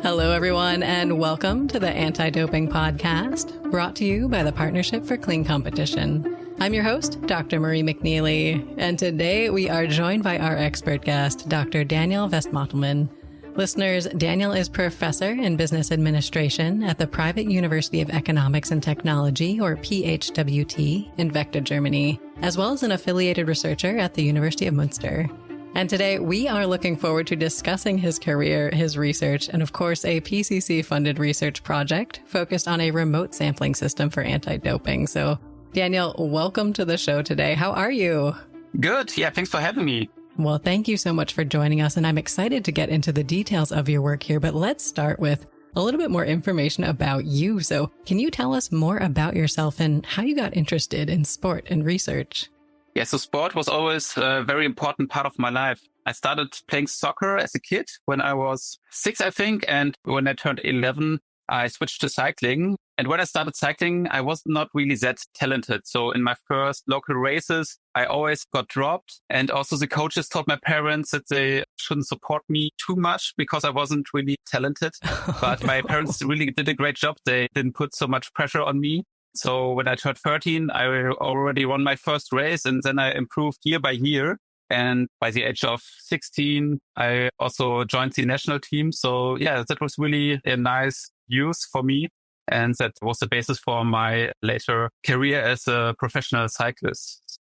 Hello, everyone, and welcome to the Anti-Doping Podcast, brought to you by the Partnership for Clean Competition. I'm your host, Dr. Marie McNeely, and today we are joined by our expert guest, Dr. Daniel Vestmottleman. Listeners, Daniel is professor in business administration at the Private University of Economics and Technology, or PHWT, in Vechta, Germany, as well as an affiliated researcher at the University of Münster. And today we are looking forward to discussing his career, his research, and of course a PCC-funded research project focused on a remote sampling system for anti-doping. So, Daniel, welcome to the show today. How are you? Good. Yeah, thanks for having me. Well, thank you so much for joining us, and I'm excited to get into the details of your work here, but let's start with a little bit more information about you. So, can you tell us more about yourself and how you got interested in sport and research? Yeah, so sport was always a very important part of my life. I started playing soccer as a kid when I was 6, I think. And when I turned 11, I switched to cycling. And when I started cycling, I was not really that talented. So in my first local races, I always got dropped. And also the coaches told my parents that they shouldn't support me too much because I wasn't really talented. But my parents really did a great job. They didn't put so much pressure on me. So when I turned 13, I already won my first race, and then I improved year by year. And by the age of 16, I also joined the national team. So yeah, that was really a nice use for me. And that was the basis for my later career as a professional cyclist.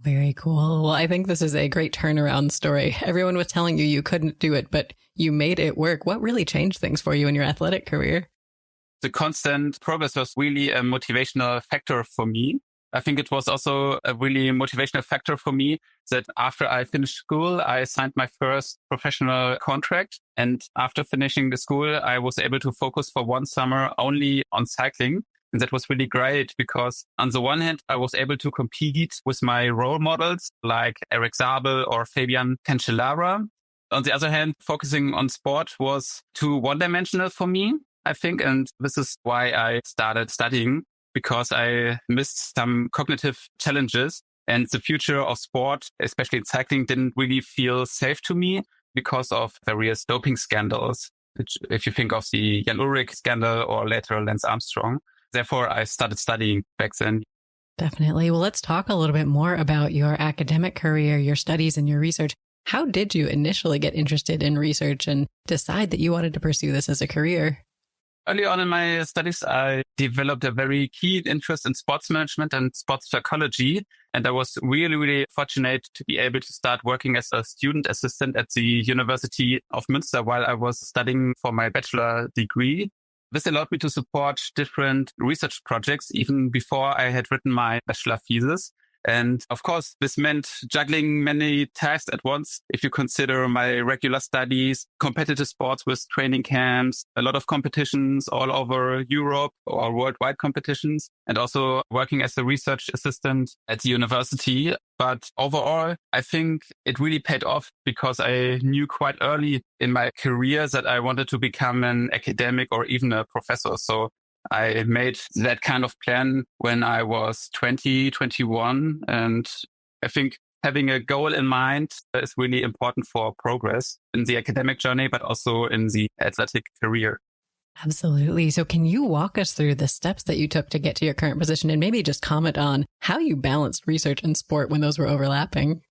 Very cool. Well, I think this is a great turnaround story. Everyone was telling you you couldn't do it, but you made it work. What really changed things for you in your athletic career? The constant progress was really a motivational factor for me. I think it was also a really motivational factor for me that after I finished school, I signed my first professional contract. And after finishing the school, I was able to focus for one summer only on cycling. And that was really great because on the one hand, I was able to compete with my role models like Eric Zabel or Fabian Cancellara. On the other hand, focusing on sport was too one-dimensional for me, I think. And this is why I started studying, because I missed some cognitive challenges, and the future of sport, especially in cycling, didn't really feel safe to me because of various doping scandals, which, if you think of the Jan Ullrich scandal or later Lance Armstrong. Therefore, I started studying back then. Definitely. Well, let's talk a little bit more about your academic career, your studies, and your research. How did you initially get interested in research and decide that you wanted to pursue this as a career? Early on in my studies, I developed a very keen interest in sports management and sports psychology. And I was really, really fortunate to be able to start working as a student assistant at the University of Münster while I was studying for my bachelor degree. This allowed me to support different research projects even before I had written my bachelor thesis. And of course, this meant juggling many tasks at once. If you consider my regular studies, competitive sports with training camps, a lot of competitions all over Europe or worldwide competitions, and also working as a research assistant at the university. But overall, I think it really paid off because I knew quite early in my career that I wanted to become an academic or even a professor. So I made that kind of plan when I was 20, 21. And I think having a goal in mind is really important for progress in the academic journey, but also in the athletic career. Absolutely. So can you walk us through the steps that you took to get to your current position and maybe just comment on how you balanced research and sport when those were overlapping?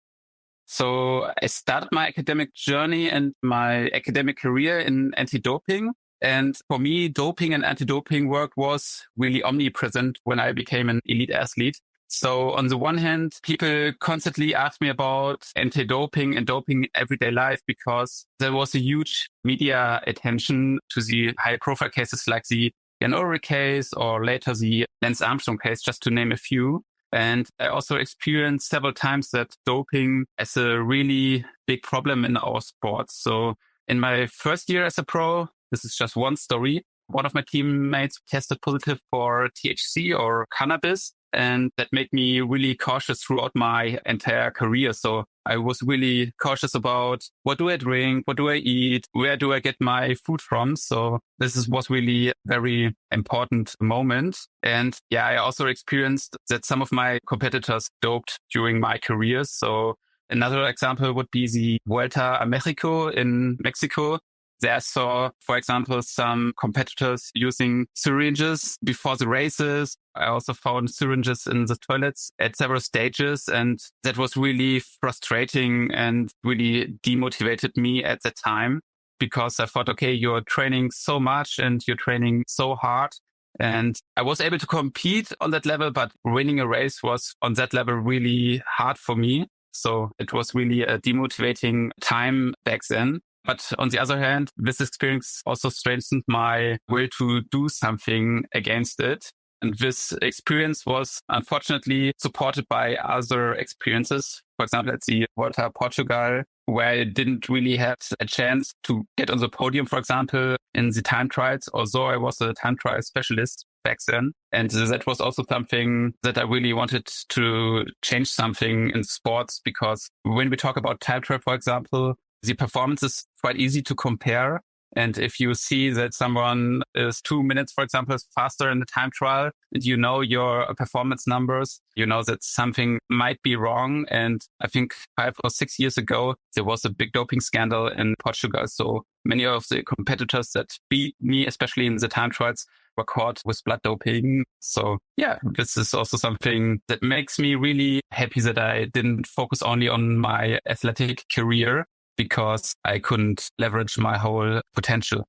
So I started my academic journey and my academic career in anti-doping. And for me, doping and anti-doping work was really omnipresent when I became an elite athlete. So on the one hand, people constantly asked me about anti-doping and doping in everyday life because there was a huge media attention to the high-profile cases like the Jan Ullrich case or later the Lance Armstrong case, just to name a few. And I also experienced several times that doping is a really big problem in our sports. So in my first year as a pro, this is just one story. One of my teammates tested positive for THC or cannabis, and that made me really cautious throughout my entire career. So I was really cautious about what do I drink, what do I eat, where do I get my food from. So was really a very important moment. And yeah, I also experienced that some of my competitors doped during my career. So another example would be the Vuelta a Mexico in Mexico. There I saw, for example, some competitors using syringes before the races. I also found syringes in the toilets at several stages. And that was really frustrating and really demotivated me at the time, because I thought, okay, you're training so much and you're training so hard. And I was able to compete on that level, but winning a race was on that level really hard for me. So it was really a demotivating time back then. But on the other hand, this experience also strengthened my will to do something against it. And this experience was unfortunately supported by other experiences. For example, at the Volta a Portugal, where I didn't really have a chance to get on the podium, for example, in the time trials, although I was a time trial specialist back then. And that was also something that I really wanted to change something in sports, because when we talk about time trial, for example, the performance is quite easy to compare. And if you see that someone is 2 minutes, for example, faster in the time trial, and you know your performance numbers, you know that something might be wrong. And I think 5 or 6 years ago, there was a big doping scandal in Portugal. So many of the competitors that beat me, especially in the time trials, were caught with blood doping. So yeah, this is also something that makes me really happy that I didn't focus only on my athletic career, because I couldn't leverage my whole potential.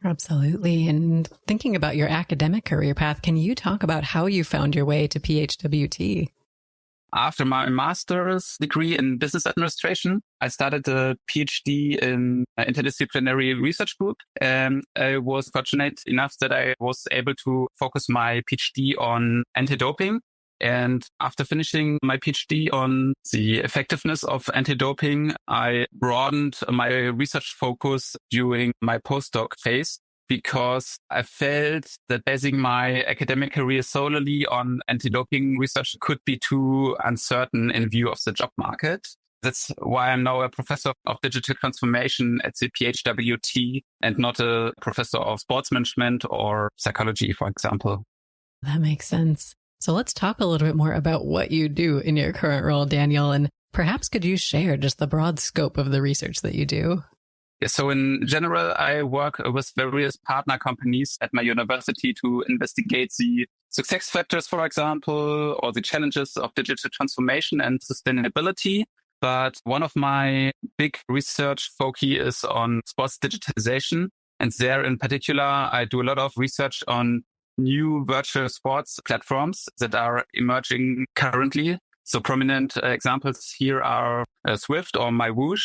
Absolutely. And thinking about your academic career path, can you talk about how you found your way to PHWT? After my master's degree in business administration, I started a PhD in interdisciplinary research group. And I was fortunate enough that I was able to focus my PhD on anti-doping. And after finishing my PhD on the effectiveness of anti-doping, I broadened my research focus during my postdoc phase, because I felt that basing my academic career solely on anti-doping research could be too uncertain in view of the job market. That's why I'm now a professor of digital transformation at the PHWT and not a professor of sports management or psychology, for example. That makes sense. So let's talk a little bit more about what you do in your current role, Daniel, and perhaps could you share just the broad scope of the research that you do? Yeah, so in general, I work with various partner companies at my university to investigate the success factors, for example, or the challenges of digital transformation and sustainability. But one of my big research foci is on sports digitization. And there in particular, I do a lot of research on new virtual sports platforms that are emerging currently. So prominent examples here are Swift or MyWhoosh.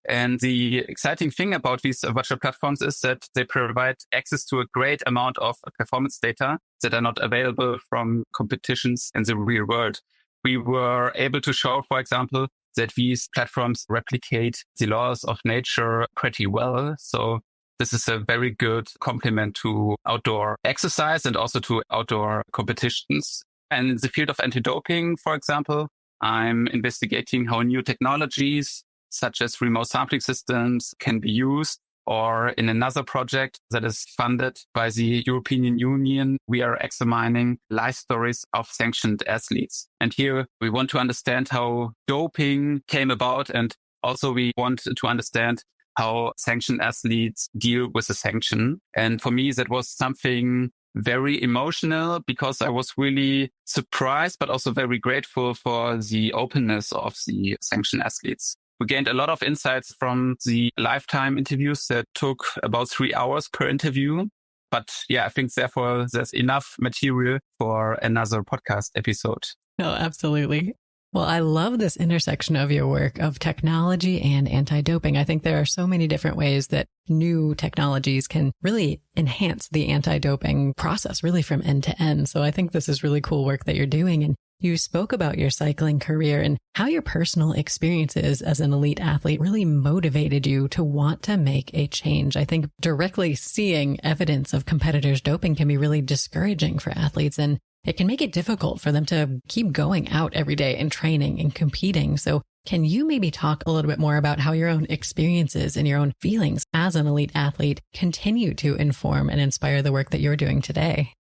And the exciting thing about these virtual platforms is that they provide access to a great amount of performance data that are not available from competitions in the real world. We were able to show, for example, that these platforms replicate the laws of nature pretty well. So this is a very good complement to outdoor exercise and also to outdoor competitions. And in the field of anti-doping, for example, I'm investigating how new technologies such as remote sampling systems can be used. Or in another project that is funded by the European Union, we are examining life stories of sanctioned athletes. And here we want to understand how doping came about. And also we want to understand how sanctioned athletes deal with the sanction. And for me, that was something very emotional, because I was really surprised, but also very grateful for the openness of the sanctioned athletes. We gained a lot of insights from the lifetime interviews that took about 3 hours per interview. But yeah, I think therefore there's enough material for another podcast episode. No, absolutely. Well, I love this intersection of your work of technology and anti-doping. I think there are so many different ways that new technologies can really enhance the anti-doping process, really from end to end. So I think this is really cool work that you're doing. And you spoke about your cycling career and how your personal experiences as an elite athlete really motivated you to want to make a change. I think directly seeing evidence of competitors doping can be really discouraging for athletes, and it can make it difficult for them to keep going out every day and training and competing. So can you maybe talk a little bit more about how your own experiences and your own feelings as an elite athlete continue to inform and inspire the work that you're doing today?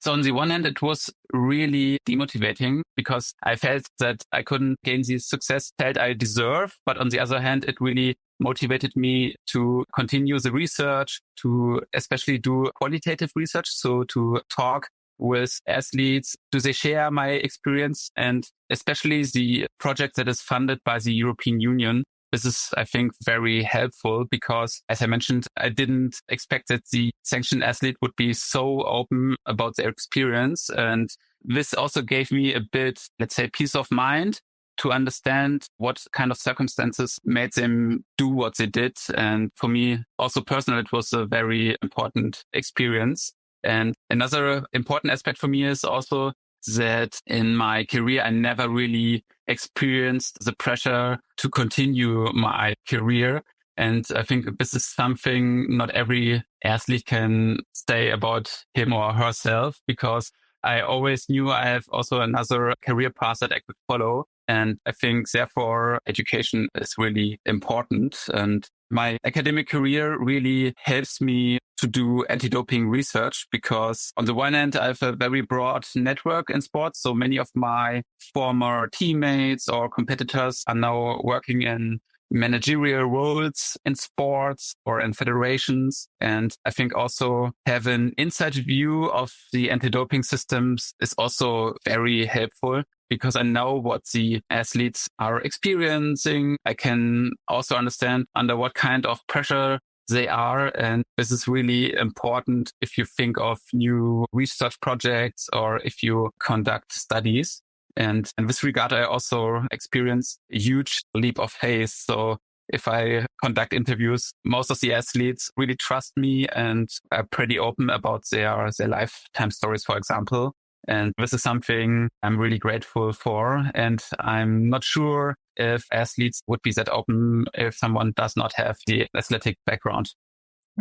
So on the one hand, it was really demotivating, because I felt that I couldn't gain the success felt I deserve. But on the other hand, it really motivated me to continue the research, to especially do qualitative research. So to talk with athletes, do they share my experience, and especially the project that is funded by the European Union. This is, I think, very helpful because, as I mentioned, I didn't expect that the sanctioned athlete would be so open about their experience. And this also gave me a bit, let's say, peace of mind to understand what kind of circumstances made them do what they did. And for me, also personally, it was a very important experience. And another important aspect for me is also that in my career, I never really experienced the pressure to continue my career. And I think this is something not every athlete can say about him or herself, because I always knew I have also another career path that I could follow. And I think therefore education is really important. And my academic career really helps me to do anti-doping research because on the one hand, I have a very broad network in sports. So many of my former teammates or competitors are now working in managerial roles in sports or in federations. And I think also have an inside view of the anti-doping systems is also very helpful because I know what the athletes are experiencing. I can also understand under what kind of pressure they are. And this is really important if you think of new research projects or if you conduct studies. And in this regard, I also experienced a huge leap of faith. So if I conduct interviews, most of the athletes really trust me and are pretty open about their lifetime stories, for example. And this is something I'm really grateful for. And I'm not sure if athletes would be that open if someone does not have the athletic background.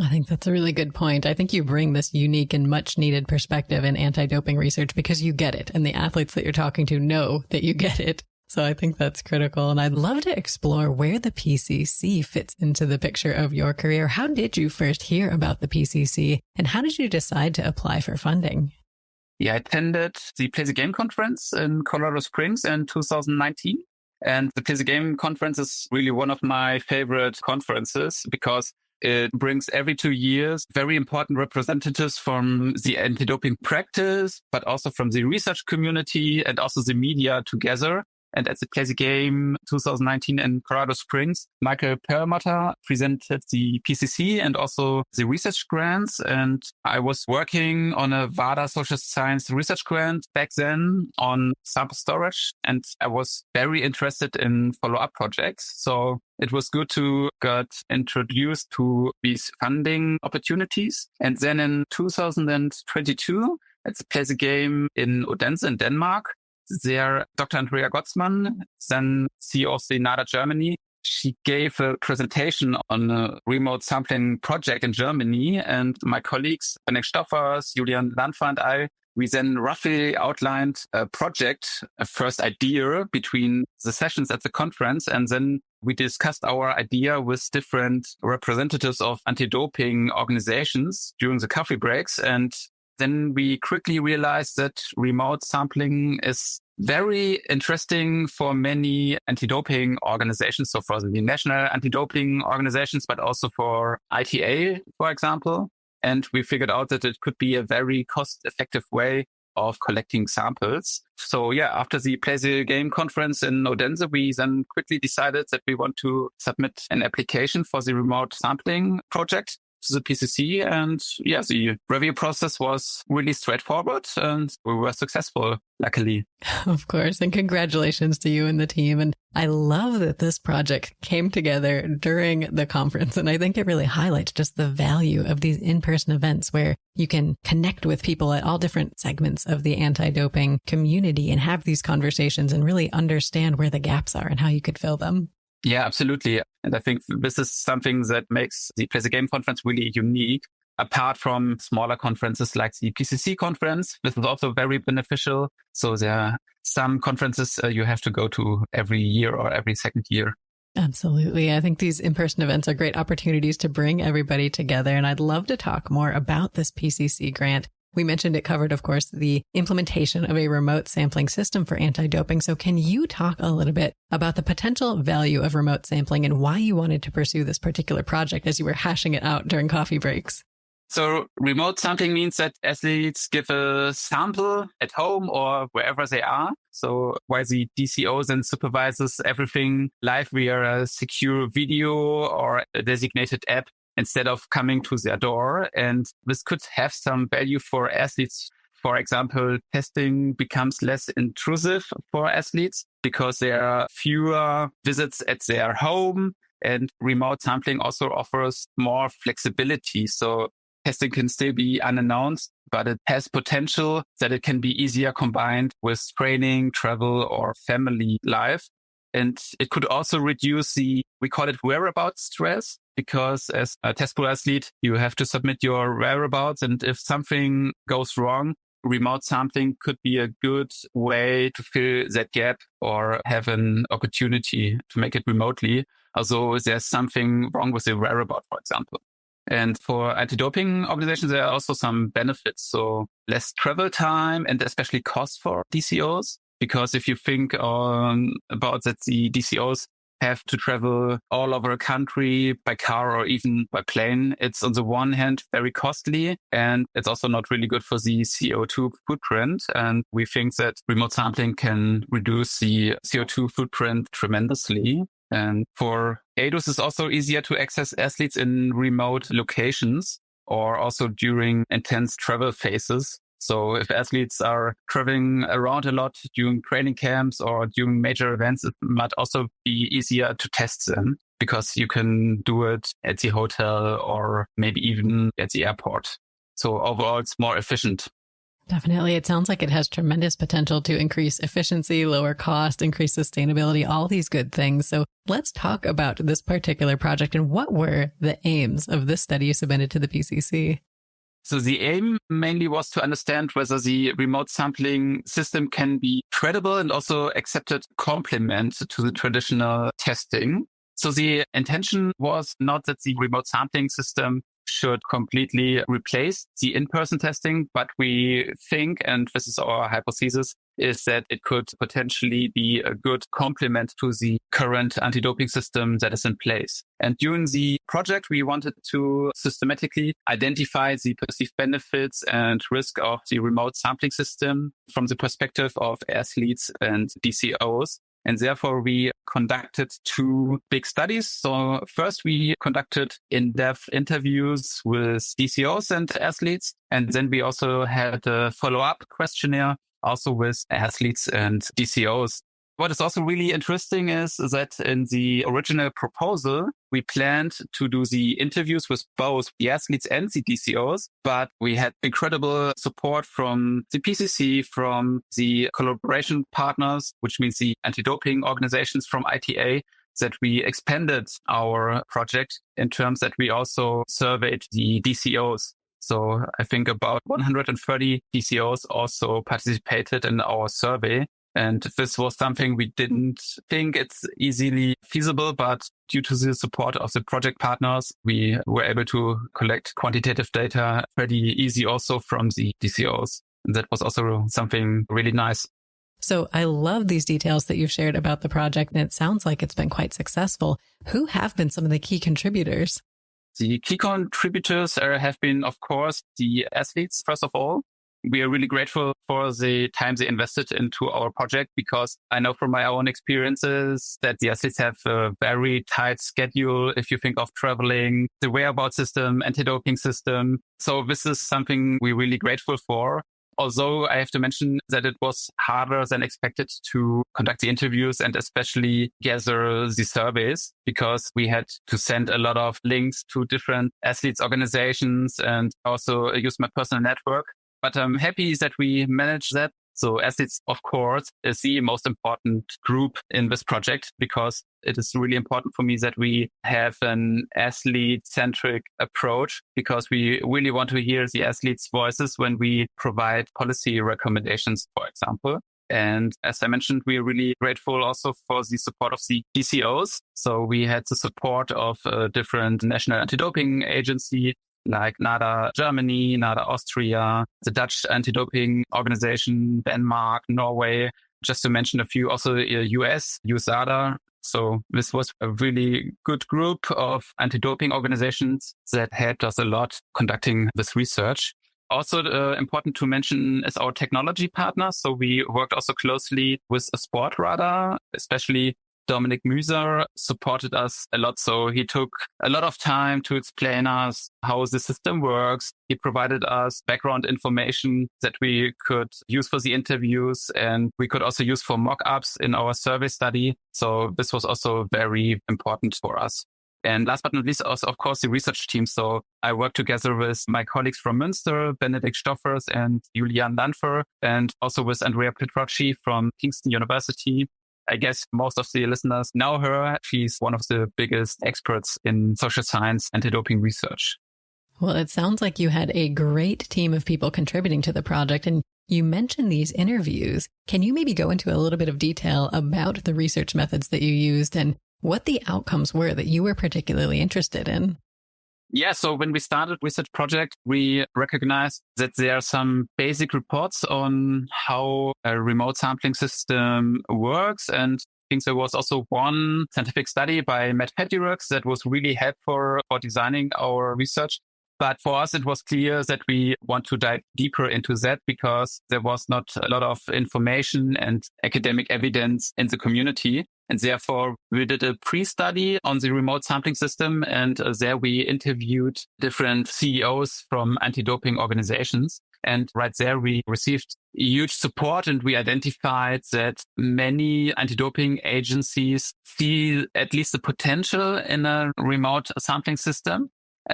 I think that's a really good point. I think you bring this unique and much needed perspective in anti-doping research because you get it. And the athletes that you're talking to know that you get it. So I think that's critical. And I'd love to explore where the PCC fits into the picture of your career. How did you first hear about the PCC and how did you decide to apply for funding? Yeah, I attended the Play the Game conference in Colorado Springs in 2019. And the Play the Game conference is really one of my favorite conferences because it brings every 2 years very important representatives from the anti-doping practice, but also from the research community and also the media together. And at the Play the Game 2019 in Colorado Springs, Michael Perlmutter presented the PCC and also the research grants. And I was working on a WADA social science research grant back then on sample storage. And I was very interested in follow-up projects. So it was good to get introduced to these funding opportunities. And then in 2022, at the Play the Game in Odense in Denmark, there, Dr. Andrea Gottsman, then CEO of the NADA Germany, she gave a presentation on a remote sampling project in Germany. And my colleagues, Benedikt Stoffers, Julian Landfer and I, we then roughly outlined a project, a first idea between the sessions at the conference. And then we discussed our idea with different representatives of anti-doping organizations during the coffee breaks. And then we quickly realized that remote sampling is very interesting for many anti-doping organizations. So for the national anti-doping organizations, but also for ITA, for example. And we figured out that it could be a very cost-effective way of collecting samples. So yeah, after the Play the Game conference in Odense, we then quickly decided that we want to submit an application for the remote sampling project to the PCC. And yeah, the review process was really straightforward and we were successful, luckily. Of course. And congratulations to you and the team. And I love that this project came together during the conference. And I think it really highlights just the value of these in-person events where you can connect with people at all different segments of the anti-doping community and have these conversations and really understand where the gaps are and how you could fill them. Yeah, absolutely. And I think this is something that makes the Play the Game conference really unique. Apart from smaller conferences like the PCC conference, this is also very beneficial. So there are some conferences you have to go to every year or every second year. Absolutely. I think these in-person events are great opportunities to bring everybody together. And I'd love to talk more about this PCC grant. We mentioned it covered, of course, the implementation of a remote sampling system for anti-doping. So can you talk a little bit about the potential value of remote sampling and why you wanted to pursue this particular project as you were hashing it out during coffee breaks? So remote sampling means that athletes give a sample at home or wherever they are. So while the DCOs and supervises everything live via a secure video or a designated app instead of coming to their door. And this could have some value for athletes. For example, testing becomes less intrusive for athletes because there are fewer visits at their home, and remote sampling also offers more flexibility. So testing can still be unannounced, but it has potential that it can be easier combined with training, travel, or family life. And it could also reduce we call it whereabouts stress, because as a test pool athlete, you have to submit your whereabouts. And if something goes wrong, remote sampling could be a good way to fill that gap or have an opportunity to make it remotely. Although there's something wrong with the whereabout, for example. And for anti-doping organizations, there are also some benefits. So less travel time and especially cost for DCOs. Because if you think about that, the DCOs have to travel all over a country by car or even by plane, it's on the one hand very costly, and it's also not really good for the CO2 footprint. And we think that remote sampling can reduce the CO2 footprint tremendously. And for ADOS, it's also easier to access athletes in remote locations or also during intense travel phases. So if athletes are traveling around a lot during training camps or during major events, it might also be easier to test them because you can do it at the hotel or maybe even at the airport. So overall, it's more efficient. Definitely. It sounds like it has tremendous potential to increase efficiency, lower cost, increase sustainability, all these good things. So let's talk about this particular project and what were the aims of this study you submitted to the PCC? So the aim mainly was to understand whether the remote sampling system can be credible and also accepted complement to the traditional testing. So the intention was not that the remote sampling system should completely replace the in-person testing, but we think, and this is our hypothesis, is that it could potentially be a good complement to the current anti-doping system that is in place. And during the project, we wanted to systematically identify the perceived benefits and risk of the remote sampling system from the perspective of athletes and DCOs. And therefore, we conducted two big studies. So first, we conducted in-depth interviews with DCOs and athletes. And then we also had a follow-up questionnaire also with athletes and DCOs. What is also really interesting is that in the original proposal, we planned to do the interviews with both the athletes and the DCOs, but we had incredible support from the PCC, from the collaboration partners, which means the anti-doping organizations from ITA, that we expanded our project in terms that we also surveyed the DCOs. So I think about 130 DCOs also participated in our survey. And this was something we didn't think it's easily feasible, but due to the support of the project partners, we were able to collect quantitative data pretty easy also from the DCOs. And that was also something really nice. So I love these details that you've shared about the project, and it sounds like it's been quite successful. Who have been some of the key contributors? The key contributors have been, of course, the athletes, first of all. We are really grateful for the time they invested into our project, because I know from my own experiences that the athletes have a very tight schedule. If you think of traveling, the whereabouts system, anti-doping system. So this is something we're really grateful for. Although I have to mention that it was harder than expected to conduct the interviews and especially gather the surveys, because we had to send a lot of links to different athletes organizations and also use my personal network. But I'm happy that we managed that. So athletes, of course, is the most important group in this project, because it is really important for me that we have an athlete-centric approach, because we really want to hear the athletes' voices when we provide policy recommendations, for example. And as I mentioned, we are really grateful also for the support of the DCOs. So we had the support of a different national anti-doping agency, like NADA Germany, NADA Austria, the Dutch anti-doping organization, Denmark, Norway, just to mention a few, also US, USADA. So this was a really good group of anti-doping organizations that helped us a lot conducting this research. Also important to mention is our technology partner. So we worked also closely with Sportradar, especially Dominik Müser supported us a lot. So he took a lot of time to explain us how the system works. He provided us background information that we could use for the interviews, and we could also use for mock-ups in our survey study. So this was also very important for us. And last but not least, also, of course, the research team. So I work together with my colleagues from Münster, Benedikt Stoffers and Julian Landfer, and also with Andrea Petrocci from Kingston University. I guess most of the listeners know her. She's one of the biggest experts in social science anti-doping research. Well, it sounds like you had a great team of people contributing to the project, and you mentioned these interviews. Can you maybe go into a little bit of detail about the research methods that you used and what the outcomes were that you were particularly interested in? Yeah, so when we started with that project, we recognized that there are some basic reports on how a remote sampling system works. And I think there was also one scientific study by Matt Petirux that was really helpful for designing our research. But for us, it was clear that we want to dive deeper into that because there was not a lot of information and academic evidence in the community. And therefore, we did a pre-study on the remote sampling system. And there we interviewed different CEOs from anti-doping organizations. And right there, we received huge support, and we identified that many anti-doping agencies see at least the potential in a remote sampling system.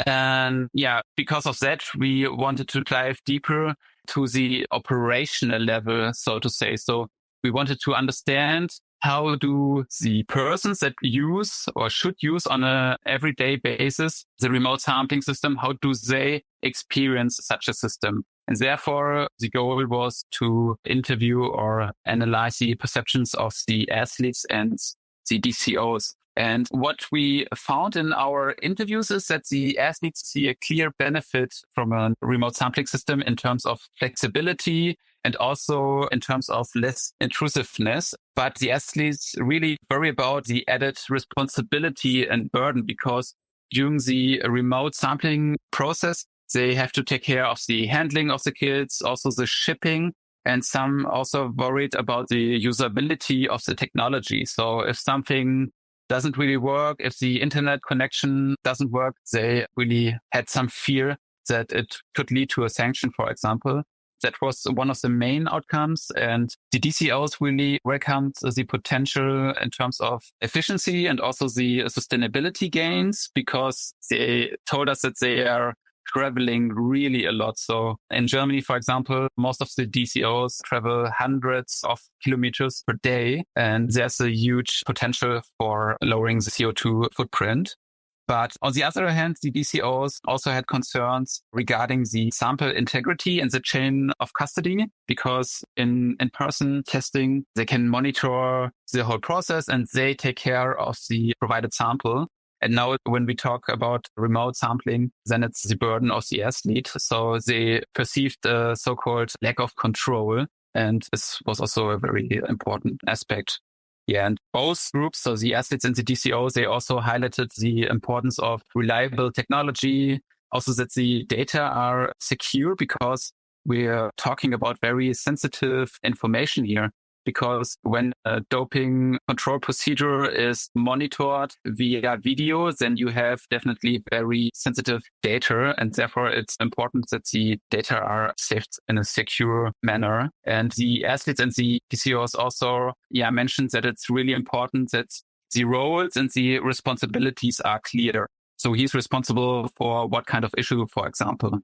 And yeah, because of that, we wanted to dive deeper to the operational level, so to say. So we wanted to understand how do the persons that use or should use on a everyday basis the remote sampling system, how do they experience such a system? And therefore, the goal was to interview or analyze the perceptions of the athletes and the DCOs. And what we found in our interviews is that the athletes see a clear benefit from a remote sampling system in terms of flexibility and also in terms of less intrusiveness. But the athletes really worry about the added responsibility and burden because during the remote sampling process, they have to take care of the handling of the kits, also the shipping. And some also worried about the usability of the technology. So if something doesn't really work, if the internet connection doesn't work, they really had some fear that it could lead to a sanction, for example. That was one of the main outcomes. And the DCOs really welcomed the potential in terms of efficiency and also the sustainability gains because they told us that they are traveling really a lot. So in Germany, for example, most of the DCOs travel hundreds of kilometers per day, and there's a huge potential for lowering the CO2 footprint. But on the other hand, the DCOs also had concerns regarding the sample integrity and the chain of custody, because in in-person testing, they can monitor the whole process and they take care of the provided sample. And now when we talk about remote sampling, then it's the burden of the athlete. So they perceived a so-called lack of control. And this was also a very important aspect. Yeah, and both groups, so the athletes and the DCO, they also highlighted the importance of reliable technology, also that the data are secure because we're talking about very sensitive information here. Because when a doping control procedure is monitored via video, then you have definitely very sensitive data. And therefore, it's important that the data are saved in a secure manner. And the athletes and the DCOs also mentioned that it's really important that the roles and the responsibilities are clear. So he's responsible for what kind of issue, for example.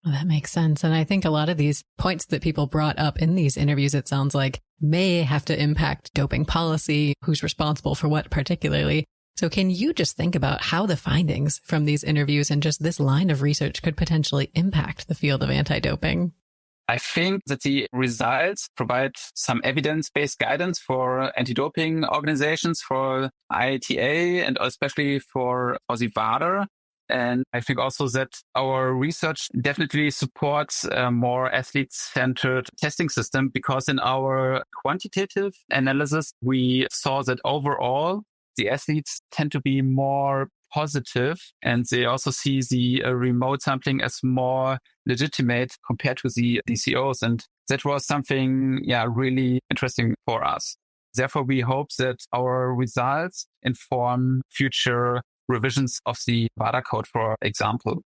Well, that makes sense. And I think a lot of these points that people brought up in these interviews, it sounds like, may have to impact doping policy, who's responsible for what particularly. So can you just think about how the findings from these interviews and just this line of research could potentially impact the field of anti-doping? I think that the results provide some evidence-based guidance for anti-doping organizations, for IATA, and especially for the WADA. And I think also that our research definitely supports a more athlete-centered testing system, because in our quantitative analysis, we saw that overall the athletes tend to be more positive, and they also see the remote sampling as more legitimate compared to the DCOs. And that was something, really interesting for us. Therefore, we hope that our results inform future revisions of the WADA code, for example.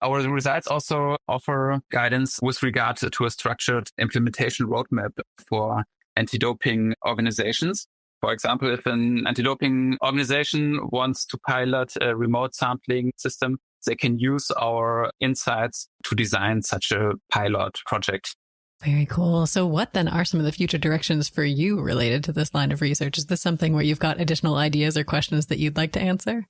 Our results also offer guidance with regard to a structured implementation roadmap for anti-doping organizations. For example, if an anti-doping organization wants to pilot a remote sampling system, they can use our insights to design such a pilot project. Very cool. So what then are some of the future directions for you related to this line of research? Is this something where you've got additional ideas or questions that you'd like to answer?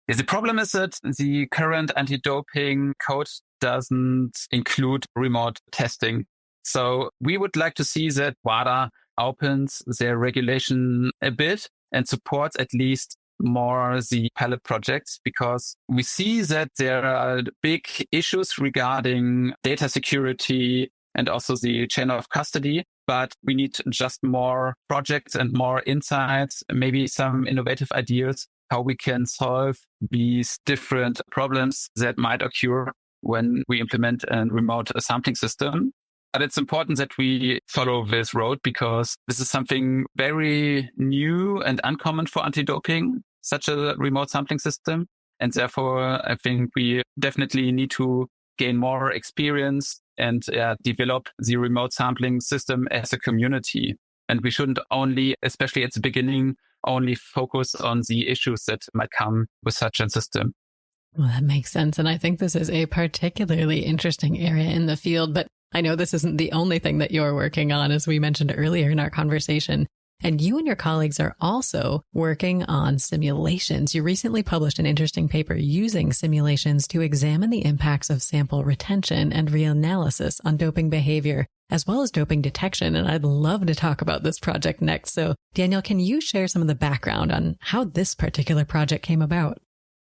Yeah, the problem is that the current anti-doping code doesn't include remote testing. So we would like to see that WADA opens their regulation a bit and supports at least more the pilot projects, because we see that there are big issues regarding data security and also the chain of custody. But we need just more projects and more insights, maybe some innovative ideas how we can solve these different problems that might occur when we implement a remote sampling system. But it's important that we follow this road, because this is something very new and uncommon for anti-doping, such a remote sampling system. And therefore, I think we definitely need to gain more experience and develop the remote sampling system as a community. And we shouldn't only, especially at the beginning, only focus on the issues that might come with such a system. Well, that makes sense. And I think this is a particularly interesting area in the field. But I know this isn't the only thing that you're working on, as we mentioned earlier in our conversation. And you and your colleagues are also working on simulations. You recently published an interesting paper using simulations to examine the impacts of sample retention and reanalysis on doping behavior, as well as doping detection. And I'd love to talk about this project next. So Daniel, can you share some of the background on how this particular project came about?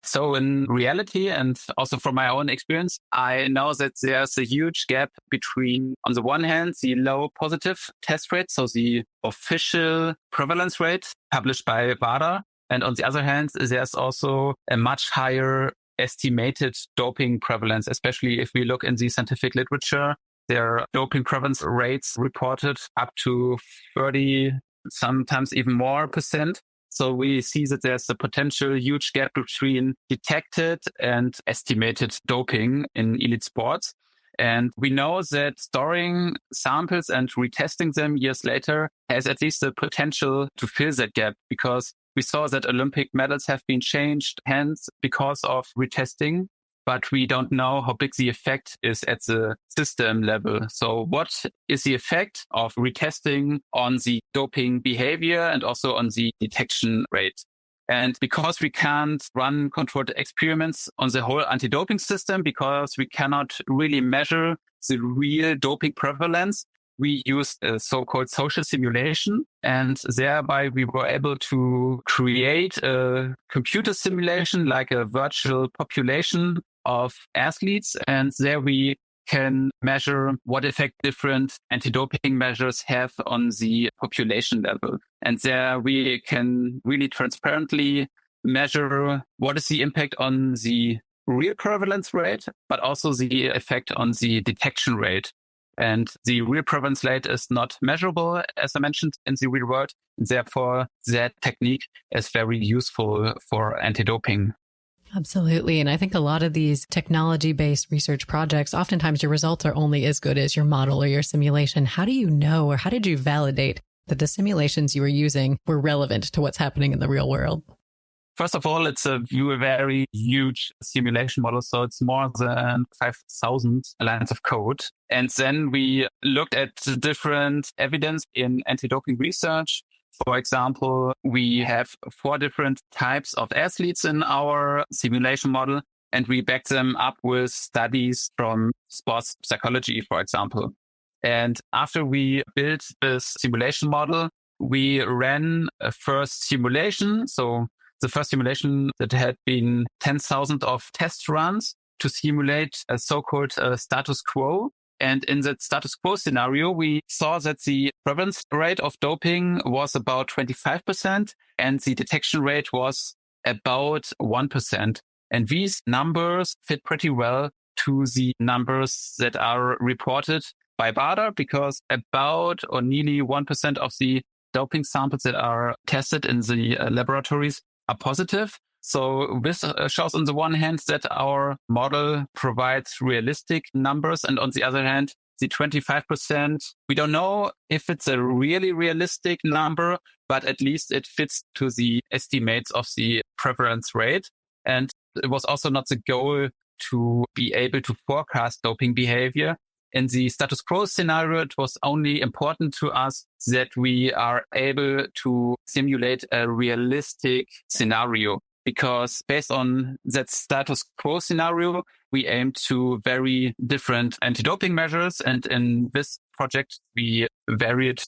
So in reality, and also from my own experience, I know that there's a huge gap between, on the one hand, the low positive test rate, so the official prevalence rate published by WADA. And on the other hand, there's also a much higher estimated doping prevalence, especially if we look in the scientific literature. There are doping prevalence rates reported up to 30, sometimes even more %. So we see that there's a potential huge gap between detected and estimated doping in elite sports. And we know that storing samples and retesting them years later has at least the potential to fill that gap, because we saw that Olympic medals have been changed hands because of retesting, but we don't know how big the effect is at the system level. So what is the effect of retesting on the doping behavior and also on the detection rate? And because we can't run controlled experiments on the whole anti-doping system, because we cannot really measure the real doping prevalence, we used a so-called social simulation, and thereby we were able to create a computer simulation, like a virtual population of athletes. And there we can measure what effect different anti-doping measures have on the population level. And there we can really transparently measure what is the impact on the real prevalence rate, but also the effect on the detection rate. And the real prevalence rate is not measurable, as I mentioned, in the real world. Therefore, that technique is very useful for anti-doping. Absolutely. And I think a lot of these technology-based research projects, oftentimes your results are only as good as your model or your simulation. How do you know, or how did you validate that the simulations you were using were relevant to what's happening in the real world? First of all, it's a very huge simulation model. So it's more than 5,000 lines of code. And then we looked at different evidence in anti-doping research. For example, we have 4 different types of athletes in our simulation model, and we back them up with studies from sports psychology, for example. And after we built this simulation model, we ran a first simulation. So the first simulation that had been 10,000 of test runs to simulate a so-called status quo. And in that status quo scenario, we saw that the prevalence rate of doping was about 25% and the detection rate was about 1%. And these numbers fit pretty well to the numbers that are reported by WADA, because about or nearly 1% of the doping samples that are tested in the laboratories are positive. So this shows on the one hand that our model provides realistic numbers. And on the other hand, the 25%, we don't know if it's a really realistic number, but at least it fits to the estimates of the prevalence rate. And it was also not the goal to be able to forecast doping behavior. In the status quo scenario, it was only important to us that we are able to simulate a realistic scenario, because based on that status quo scenario, we aim to vary different anti-doping measures. And in this project, we varied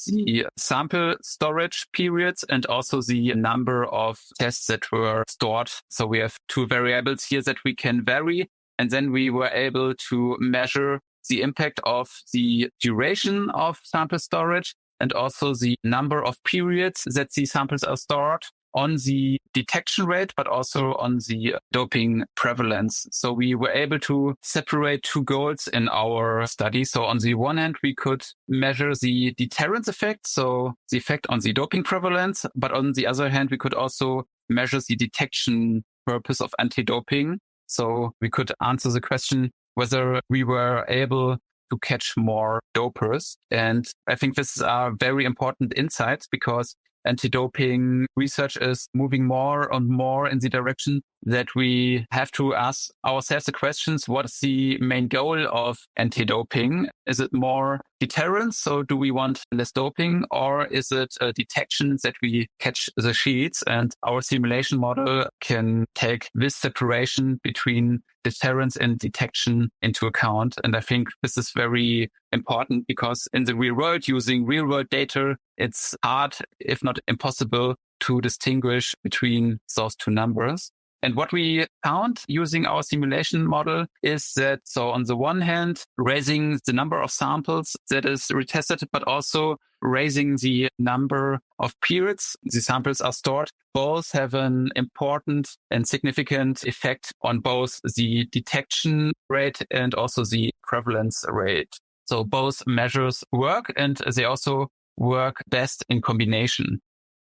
the sample storage periods and also the number of tests that were stored. So we have two variables here that we can vary. And then we were able to measure the impact of the duration of sample storage and also the number of periods that the samples are stored on the detection rate, but also on the doping prevalence. So we were able to separate two goals in our study. So on the one hand, we could measure the deterrence effect, so the effect on the doping prevalence. But on the other hand, we could also measure the detection purpose of anti-doping. So we could answer the question whether we were able to catch more dopers. And I think this are very important insights, because anti-doping research is moving more and more in the direction that we have to ask ourselves the questions: what is the main goal of anti-doping? Is it more deterrence? So do we want less doping, or is it a detection that we catch the sheets? And our simulation model can take this separation between deterrence and detection into account. And I think this is very important, because in the real world, using real world data, it's hard, if not impossible, to distinguish between those two numbers. And what we found using our simulation model is that, so on the one hand, raising the number of samples that is retested, but also raising the number of periods the samples are stored, both have an important and significant effect on both the detection rate and also the prevalence rate. So both measures work, and they also work best in combination.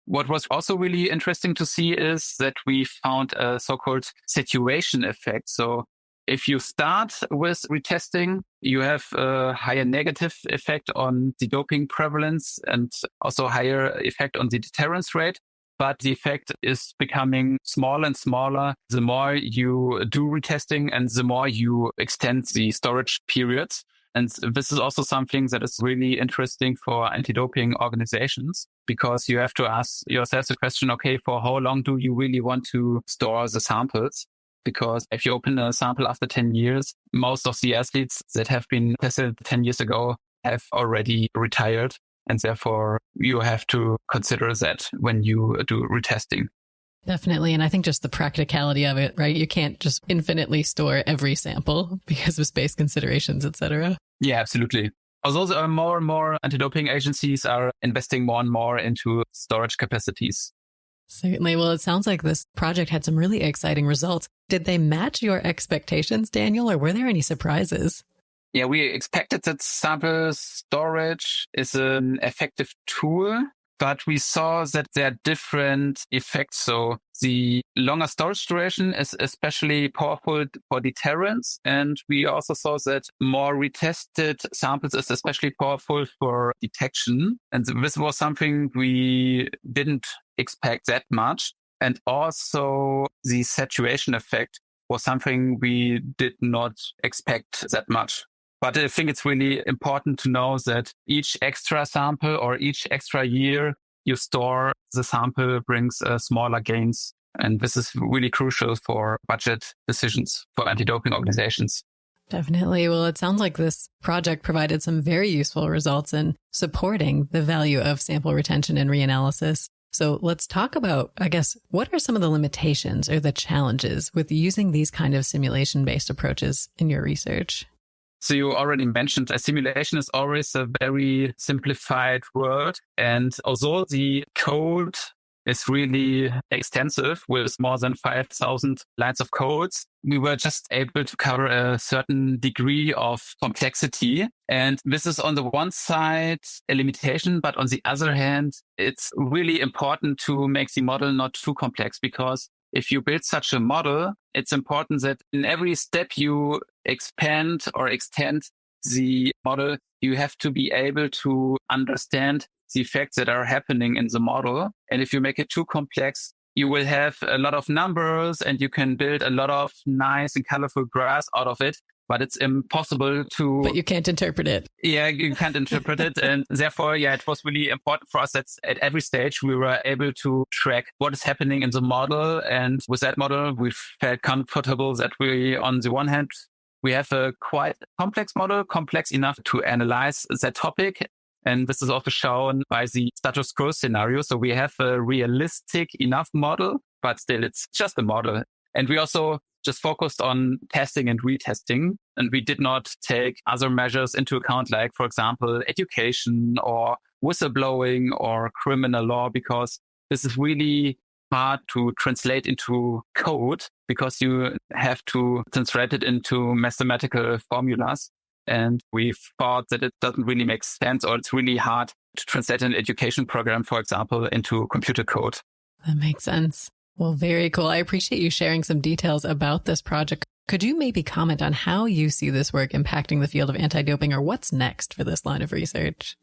What was also really interesting to see is that we found a so-called saturation effect. So if you start with retesting, you have a higher negative effect on the doping prevalence and also higher effect on the deterrence rate. But the effect is becoming smaller and smaller the more you do retesting and the more you extend the storage periods. And this is also something that is really interesting for anti-doping organizations, because you have to ask yourself the question, okay, for how long do you really want to store the samples? Because if you open a sample after 10 years, most of the athletes that have been tested 10 years ago have already retired. And therefore, you have to consider that when you do retesting. Definitely. And I think just the practicality of it, right? You can't just infinitely store every sample because of space considerations, et cetera. Yeah, absolutely. Although there are more and more anti-doping agencies are investing more and more into storage capacities. Certainly. Well, it sounds like this project had some really exciting results. Did they match your expectations, Daniel, or were there any surprises? Yeah, we expected that sample storage is an effective tool, but we saw that there are different effects. So the longer storage duration is especially powerful for deterrence. And we also saw that more retested samples is especially powerful for detection. And this was something we didn't expect that much. And also the saturation effect was something we did not expect that much. But I think it's really important to know that each extra sample or each extra year you store the sample brings smaller gains. And this is really crucial for budget decisions for anti-doping organizations. Definitely. Well, it sounds like this project provided some very useful results in supporting the value of sample retention and reanalysis. So let's talk about, I guess, what are some of the limitations or the challenges with using these kind of simulation-based approaches in your research? So you already mentioned a simulation is always a very simplified word. And although the code is really extensive with more than 5,000 lines of codes, we were just able to cover a certain degree of complexity. And this is on the one side a limitation, but on the other hand, it's really important to make the model not too complex, because if you build such a model, it's important that in every step you expand or extend the model, you have to be able to understand the effects that are happening in the model. And if you make it too complex, you will have a lot of numbers and you can build a lot of nice and colorful graphs out of it, but it's impossible to... But you can't interpret it. Yeah, you can't interpret it. And therefore, it was really important for us that at every stage we were able to track what is happening in the model. And with that model, we felt comfortable that we, on the one hand, we have a quite complex model, complex enough to analyze that topic. And this is also shown by the status quo scenario. So we have a realistic enough model, but still it's just a model. And we also just focused on testing and retesting. And we did not take other measures into account, like, for example, education or whistleblowing or criminal law, because this is really hard to translate into code because you have to translate it into mathematical formulas. And we thought that it doesn't really make sense, or it's really hard to translate an education program, for example, into computer code. That makes sense. Well, very cool. I appreciate you sharing some details about this project. Could you maybe comment on how you see this work impacting the field of anti-doping, or what's next for this line of research?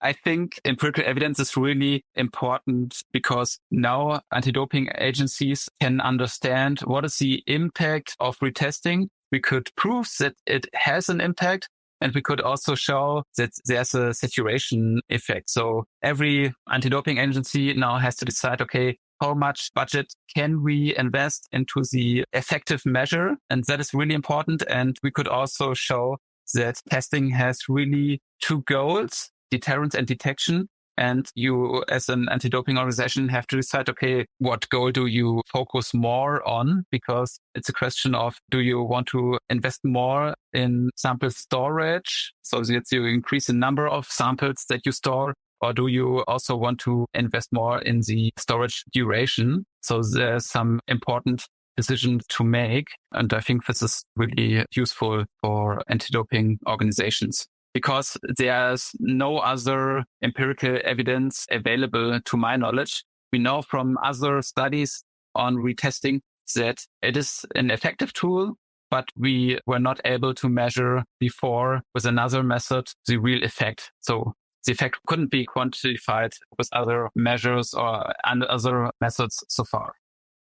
I think empirical evidence is really important because now anti-doping agencies can understand what is the impact of retesting. We could prove that it has an impact, and we could also show that there's a saturation effect. So every anti-doping agency now has to decide, okay, how much budget can we invest into the effective measure? And that is really important. And we could also show that testing has really two goals: deterrence and detection. And you, as an anti-doping organization, have to decide, okay, what goal do you focus more on? Because it's a question of, do you want to invest more in sample storage so that you increase the number of samples that you store? Or do you also want to invest more in the storage duration? So there's some important decisions to make. And I think this is really useful for anti-doping organizations, because there's no other empirical evidence available to my knowledge. We know from other studies on retesting that it is an effective tool, but we were not able to measure before with another method the real effect. So the effect couldn't be quantified with other measures or other methods so far.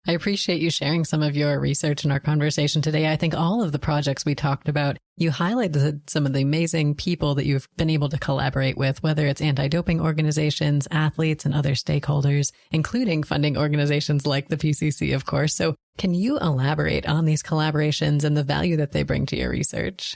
I appreciate you sharing some of your research in our conversation today. I think all of the projects we talked about, you highlighted some of the amazing people that you've been able to collaborate with, whether it's anti-doping organizations, athletes, and other stakeholders, including funding organizations like the PCC, of course. So can you elaborate on these collaborations and the value that they bring to your research?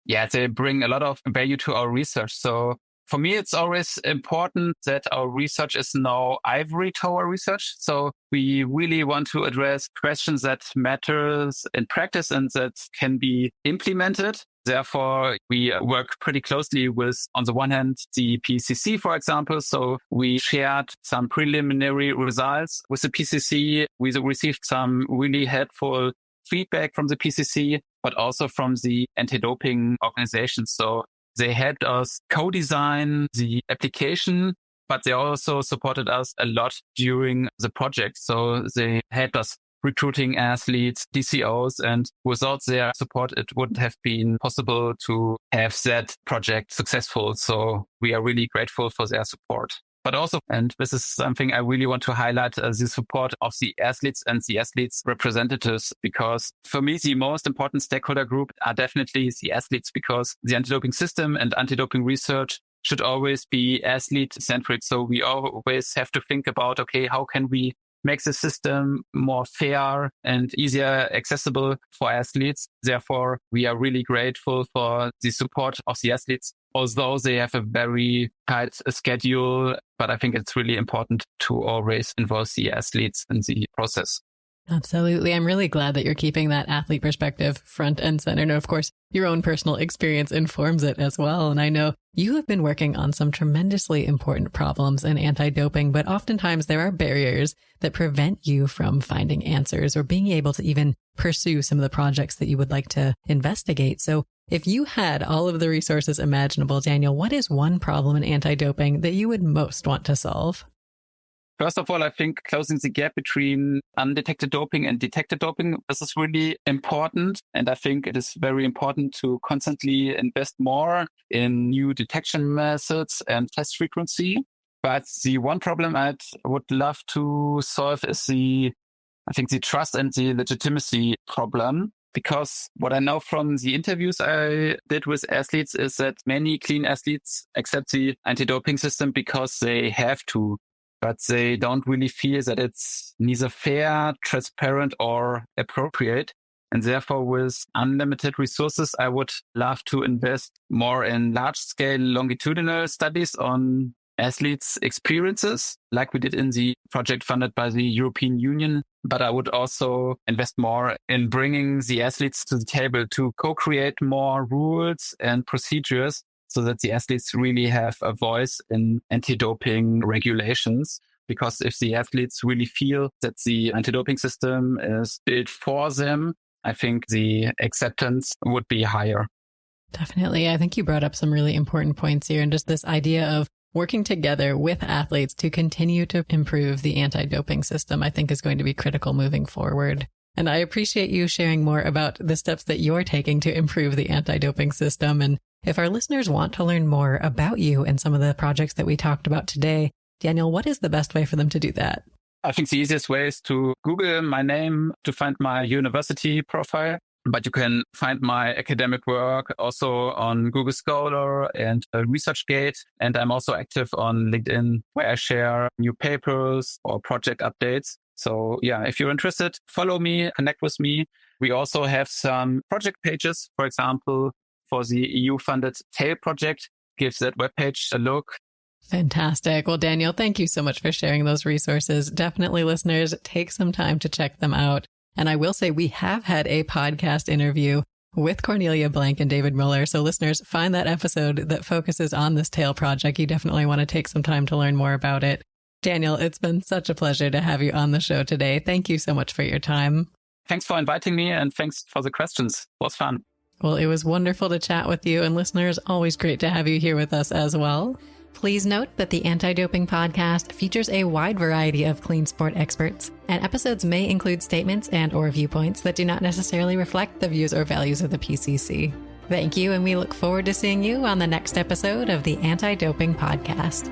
Yeah, they bring a lot of value to our research. So for me, it's always important that our research is now ivory tower research. So we really want to address questions that matters in practice and that can be implemented. Therefore, we work pretty closely with, on the one hand, the PCC, for example. So we shared some preliminary results with the PCC. We received some really helpful feedback from the PCC, but also from the anti-doping organizations. So they helped us co-design the application, but they also supported us a lot during the project. So they helped us recruiting athletes, DCOs, and without their support, it wouldn't have been possible to have that project successful. So we are really grateful for their support. But also, and this is something I really want to highlight, the support of the athletes and the athletes representatives, because for me, the most important stakeholder group are definitely the athletes, because the anti-doping system and anti-doping research should always be athlete-centric. So we always have to think about, okay, how can we makes the system more fair and easier accessible for athletes. Therefore, we are really grateful for the support of the athletes, although they have a very tight schedule. But I think it's really important to always involve the athletes in the process. Absolutely. I'm really glad that you're keeping that athlete perspective front and center. And of course, your own personal experience informs it as well. And I know you have been working on some tremendously important problems in anti-doping, but oftentimes there are barriers that prevent you from finding answers or being able to even pursue some of the projects that you would like to investigate. So if you had all of the resources imaginable, Daniel, what is one problem in anti-doping that you would most want to solve? First of all, I think closing the gap between undetected doping and detected doping, this is really important. And I think it is very important to constantly invest more in new detection methods and test frequency. But the one problem I would love to solve is the trust and the legitimacy problem. Because what I know from the interviews I did with athletes is that many clean athletes accept the anti-doping system because they have to, but they don't really feel that it's neither fair, transparent, or appropriate. And therefore, with unlimited resources, I would love to invest more in large-scale longitudinal studies on athletes' experiences, like we did in the project funded by the European Union. But I would also invest more in bringing the athletes to the table to co-create more rules and procedures so that the athletes really have a voice in anti-doping regulations. Because if the athletes really feel that the anti-doping system is built for them, I think the acceptance would be higher. Definitely. I think you brought up some really important points here, and just this idea of working together with athletes to continue to improve the anti-doping system, I think is going to be critical moving forward. And I appreciate you sharing more about the steps that you're taking to improve the anti-doping system. And if our listeners want to learn more about you and some of the projects that we talked about today, Daniel, what is the best way for them to do that? I think the easiest way is to Google my name to find my university profile. But you can find my academic work also on Google Scholar and ResearchGate. And I'm also active on LinkedIn, where I share new papers or project updates. So yeah, if you're interested, follow me, connect with me. We also have some project pages, for example, for the EU-funded TAIL project. Give that webpage a look. Fantastic. Well, Daniel, thank you so much for sharing those resources. Definitely, listeners, take some time to check them out. And I will say we have had a podcast interview with Cornelia Blank and David Muller. So listeners, find that episode that focuses on this TAIL project. You definitely want to take some time to learn more about it. Daniel, it's been such a pleasure to have you on the show today. Thank you so much for your time. Thanks for inviting me and thanks for the questions. It was fun. Well, it was wonderful to chat with you, and listeners, always great to have you here with us as well. Please note that the Anti-Doping Podcast features a wide variety of clean sport experts, and episodes may include statements and/or viewpoints that do not necessarily reflect the views or values of the PCC. Thank you, and we look forward to seeing you on the next episode of the Anti-Doping Podcast.